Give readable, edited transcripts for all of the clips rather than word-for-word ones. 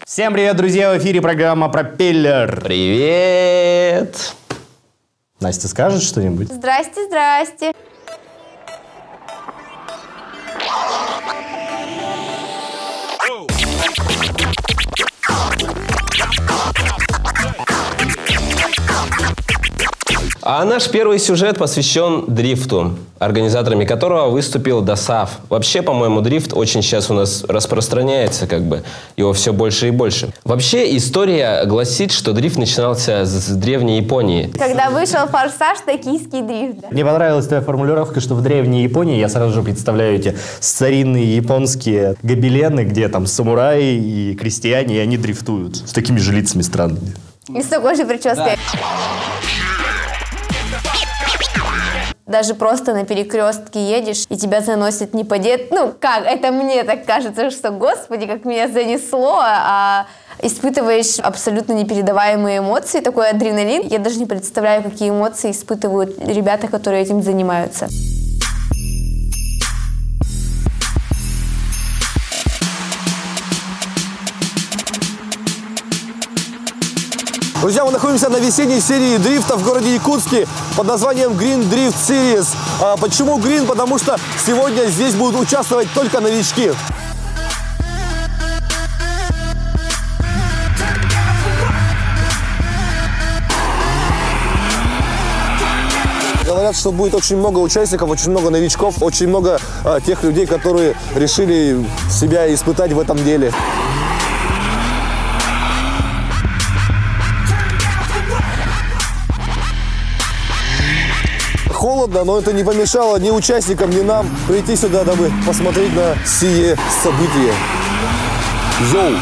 Всем привет, друзья! В эфире программа «Пропеллер». Привет! Настя, скажешь что-нибудь? Здрасте, здрасте. А наш первый сюжет посвящен дрифту, организаторами которого выступил ДОСААФ. Вообще, по-моему, дрифт очень сейчас у нас распространяется, его все больше и больше. Вообще, история гласит, что дрифт начинался с древней Японии. Когда вышел «Форсаж», токийский дрифт. Да? Мне понравилась твоя формулировка, что в древней Японии я сразу же представляю эти старинные японские гобелены, где там самураи и крестьяне, и они дрифтуют с такими же лицами странными. И с такой же прической. Даже просто на перекрестке едешь, и тебя заносит не по Ну, как, это мне так кажется, что, господи, как меня занесло, а испытываешь абсолютно непередаваемые эмоции, такой адреналин. Я даже не представляю, какие эмоции испытывают ребята, которые этим занимаются. Друзья, мы находимся на весенней серии дрифта в городе Якутске под названием Green Drift Series. Почему Green? Потому что сегодня здесь будут участвовать только новички. Говорят, что будет очень много участников, очень много новичков, очень много тех людей, которые решили себя испытать в этом деле. Холодно, но это не помешало ни участникам, ни нам прийти сюда, дабы посмотреть на сие событие. Йоу!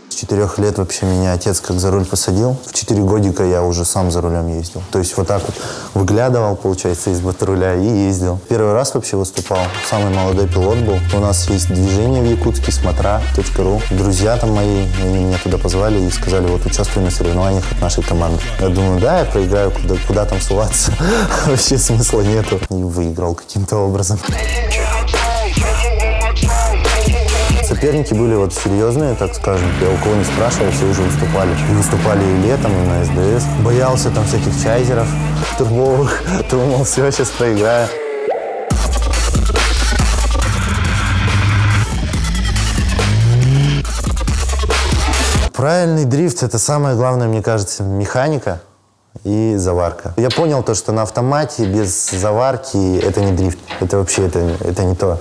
С 4 лет вообще меня отец как за руль посадил. В 4 годика я уже сам за рулем ездил. То есть вот так вот выглядывал, получается, из-под руля и ездил. Первый раз вообще выступал. Самый молодой пилот был. У нас есть движение в Якутске, смотра.ру. Друзья там мои, они меня туда позвали и сказали, вот участвуй на соревнованиях от нашей команды. Я думаю, да, я проиграю, куда там суваться. Вообще смысла нету. И выиграл каким-то образом. Соперники были вот серьезные, так скажем. Я у кого не спрашивал, все уже выступали. И выступали и летом, и на СДС. Боялся там всяких чайзеров турбовых. Думал, все, сейчас проиграю. Правильный дрифт – это самое главное, мне кажется, механика и заварка. Я понял то, что на автомате без заварки это не дрифт. Это вообще это не то.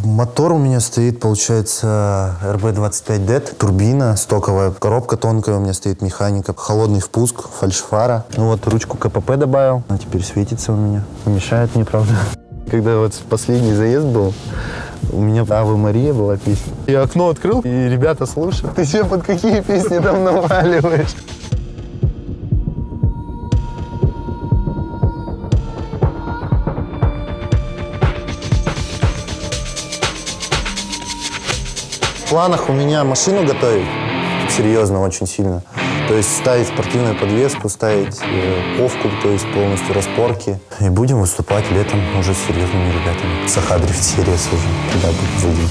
Мотор у меня стоит, получается, RB25DET, турбина стоковая, коробка тонкая, у меня стоит механика, холодный впуск, фальшфара. Ну вот ручку КПП добавил, она теперь светится у меня, мешает мне, правда. Когда вот последний заезд был, у меня «Аве Мария» была песня. Я окно открыл, и ребята слушают. Ты че, под какие песни там наваливаешь? В планах у меня машину готовить, серьезно, очень сильно. То есть ставить спортивную подвеску, ставить ковку, то есть полностью распорки. И будем выступать летом уже с серьезными ребятами. Саха Дрифт Series уже, когда выйдем.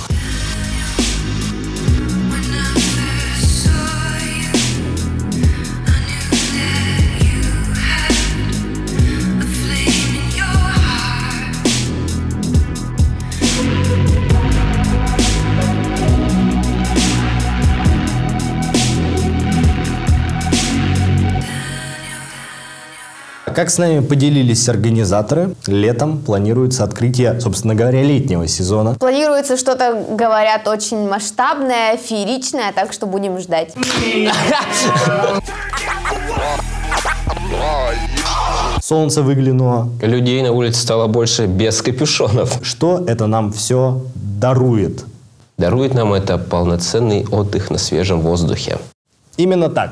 Как с нами поделились организаторы, летом планируется открытие, собственно говоря, летнего сезона. Планируется что-то, говорят, очень масштабное, фееричное, так что будем ждать. солнце выглянуло. Людей на улице стало больше без капюшонов. Что это нам все дарует? Дарует нам это полноценный отдых на свежем воздухе. Именно так.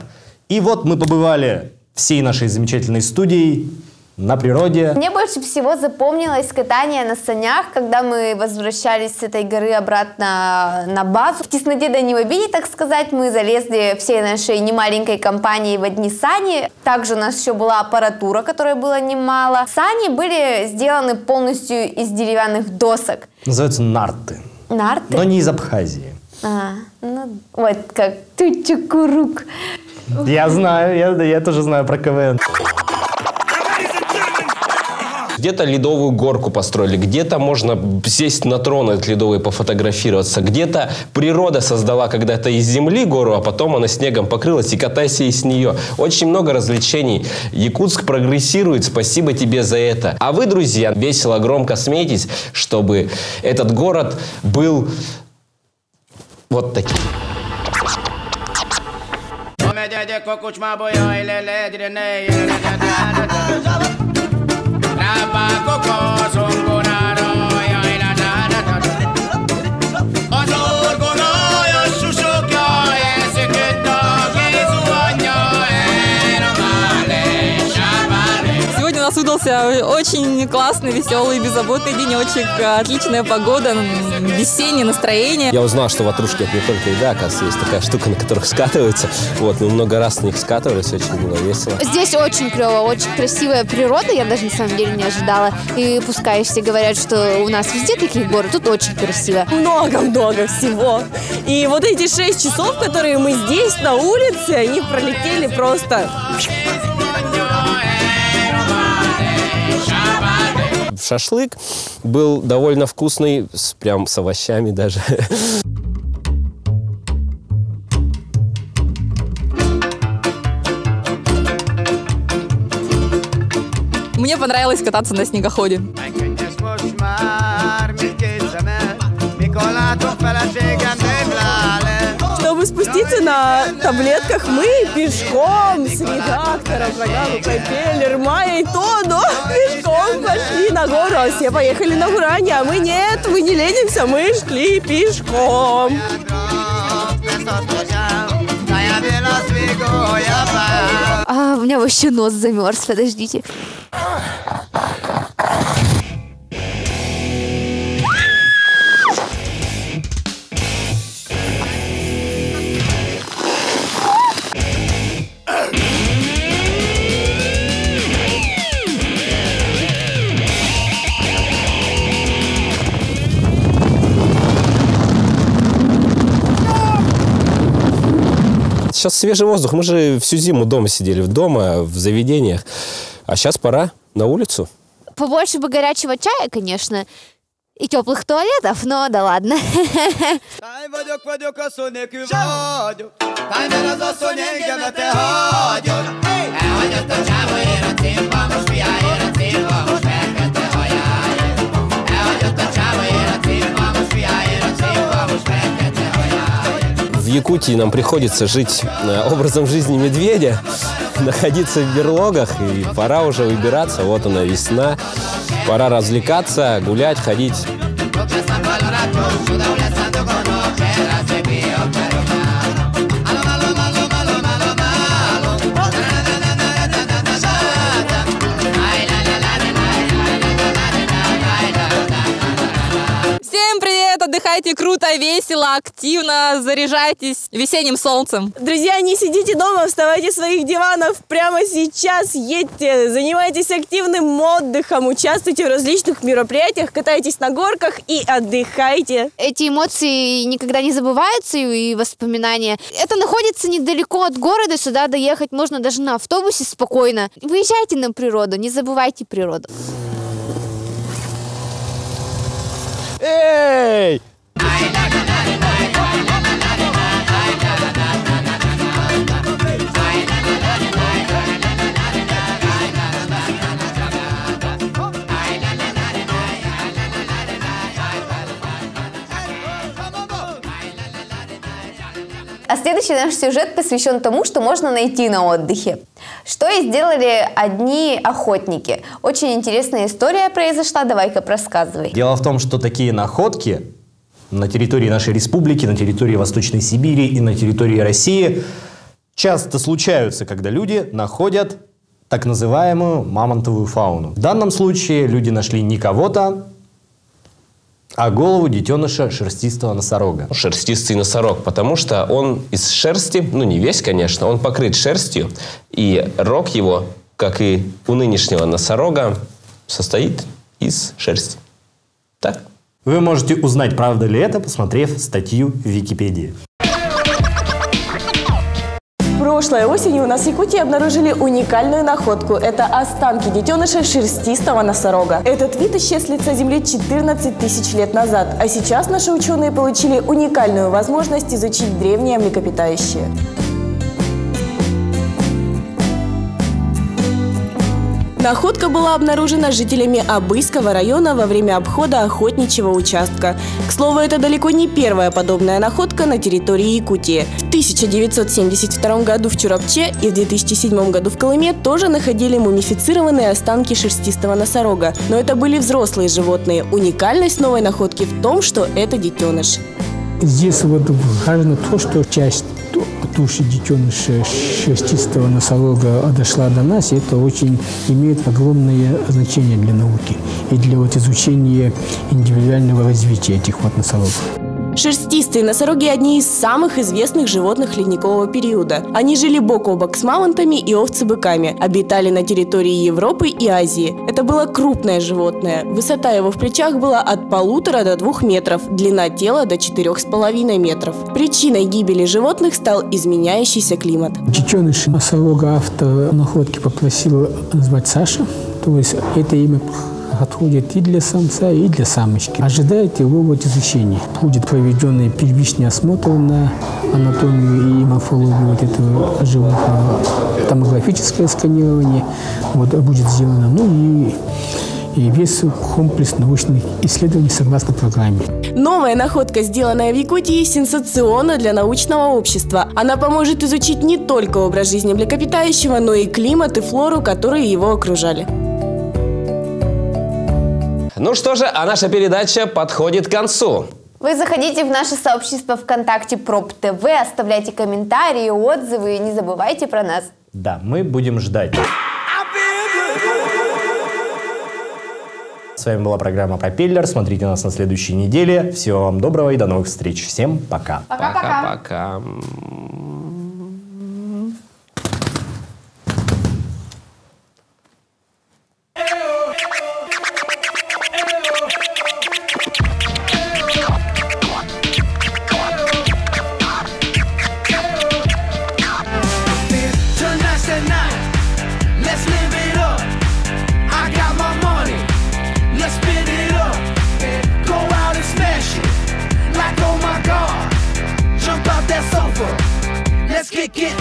И вот мы побывали всей нашей замечательной студией на природе. Мне больше всего запомнилось катание на санях, когда мы возвращались с этой горы обратно на базу. В тесноте да не в обиде, так сказать, мы залезли всей нашей немаленькой компанией в одни сани. Также у нас еще была аппаратура, которой было немало. Сани были сделаны полностью из деревянных досок. Называются нарты. Нарты? Но не из Абхазии. Ну, вот как тучукурук. Я знаю, я тоже знаю про КВН. Где-то ледовую горку построили, где-то можно сесть на трон этот ледовый, пофотографироваться, где-то природа создала когда-то из земли гору, а потом она снегом покрылась, и катайся и с нее. Очень много развлечений. Якутск прогрессирует, спасибо тебе за это. А вы, друзья, весело, громко смейтесь, чтобы этот город был вот таким. Сегодня у нас выдался очень классный, веселый, беззаботный денечек. Отличная погода, весеннее настроение. Я узнал, что ватрушки — это не только еда, оказывается, есть такая штука, на которых скатываются. Вот, мы много раз на них скатывались, очень было весело. Здесь очень клево, очень красивая природа, я даже на самом деле не ожидала. И пускай все говорят, что у нас везде такие горы, тут очень красиво. Много-много всего. И вот эти 6 часов, которые мы здесь, на улице, они пролетели просто... Шашлык был довольно вкусный, прям с овощами даже. Мне понравилось кататься на снегоходе. Чтобы спуститься на таблетках, мы пешком с редактором программы «Пропеллер» Майей Тодо пешком пошли на гору. А все поехали на Гуране, а мы нет, мы не ленимся, мы шли пешком. У меня вообще нос замерз, подождите. Сейчас свежий воздух. Мы же всю зиму дома сидели, дома, в заведениях. А сейчас пора на улицу. Побольше бы горячего чая, конечно, и теплых туалетов, но да ладно. В Якутии нам приходится жить образом жизни медведя, находиться в берлогах, и пора уже выбираться. Вот она, весна. Пора развлекаться, гулять, ходить. Всем привет! Отдыхайте круто, весело, активно, заряжайтесь весенним солнцем. Друзья, не сидите дома, вставайте с своих диванов. Прямо сейчас едьте, занимайтесь активным отдыхом, участвуйте в различных мероприятиях, катайтесь на горках и отдыхайте. Эти эмоции никогда не забываются и воспоминания. Это находится недалеко от города, сюда доехать можно даже на автобусе спокойно. Выезжайте на природу, не забывайте природу. Эй! А следующий наш сюжет посвящен тому, что можно найти на отдыхе. Что и сделали одни охотники. Очень интересная история произошла, давай-ка рассказывай. Дело в том, что такие находки на территории нашей республики, на территории Восточной Сибири и на территории России часто случаются, когда люди находят так называемую мамонтовую фауну. В данном случае люди нашли не кого-то, а голову детеныша шерстистого носорога. Шерстистый носорог, потому что он из шерсти, ну не весь, конечно, он покрыт шерстью, и рог его, как и у нынешнего носорога, состоит из шерсти. Так? Вы можете узнать, правда ли это, посмотрев статью в Википедии. Прошлой осенью у нас в Якутии обнаружили уникальную находку. Это останки детеныша шерстистого носорога. Этот вид исчез с лица Земли 14 тысяч лет назад. А сейчас наши ученые получили уникальную возможность изучить древние млекопитающие. Находка была обнаружена жителями Абыйского района во время обхода охотничьего участка. К слову, это далеко не первая подобная находка на территории Якутии. В 1972 году в Чурапче и в 2007 году в Колыме тоже находили мумифицированные останки шерстистого носорога. Но это были взрослые животные. Уникальность новой находки в том, что это детеныш. Здесь вот важно то, что часть туши детеныша шерстистого носорога дошла до нас, и это очень имеет огромное значение для науки и для изучения индивидуального развития этих носорогов. Шерстистые носороги – одни из самых известных животных ледникового периода. Они жили бок о бок с мамонтами и овцебыками, обитали на территории Европы и Азии. Это было крупное животное. Высота его в плечах была от 1,5 до 2 метров, длина тела до 4,5 метров. Причиной гибели животных стал изменяющийся климат. Детеныш носорога автор находки попросил назвать Саша, то есть это имя подходит и для самца, и для самочки. Ожидает его изучения. Будет проведенный первичный осмотр на анатомию и морфологию этого животного, томографическое сканирование будет сделано, и весь комплекс научных исследований согласно программе. Новая находка, сделанная в Якутии, сенсационна для научного общества. Она поможет изучить не только образ жизни млекопитающего, но и климат и флору, которые его окружали. Ну что же, а наша передача подходит к концу. Вы заходите в наше сообщество ВКонтакте Проб ТВ, оставляйте комментарии, отзывы и не забывайте про нас. Да, мы будем ждать. С вами была программа «Пропеллер». Смотрите нас на следующей неделе. Всего вам доброго и до новых встреч. Всем пока. Пока-пока. Let's kick it.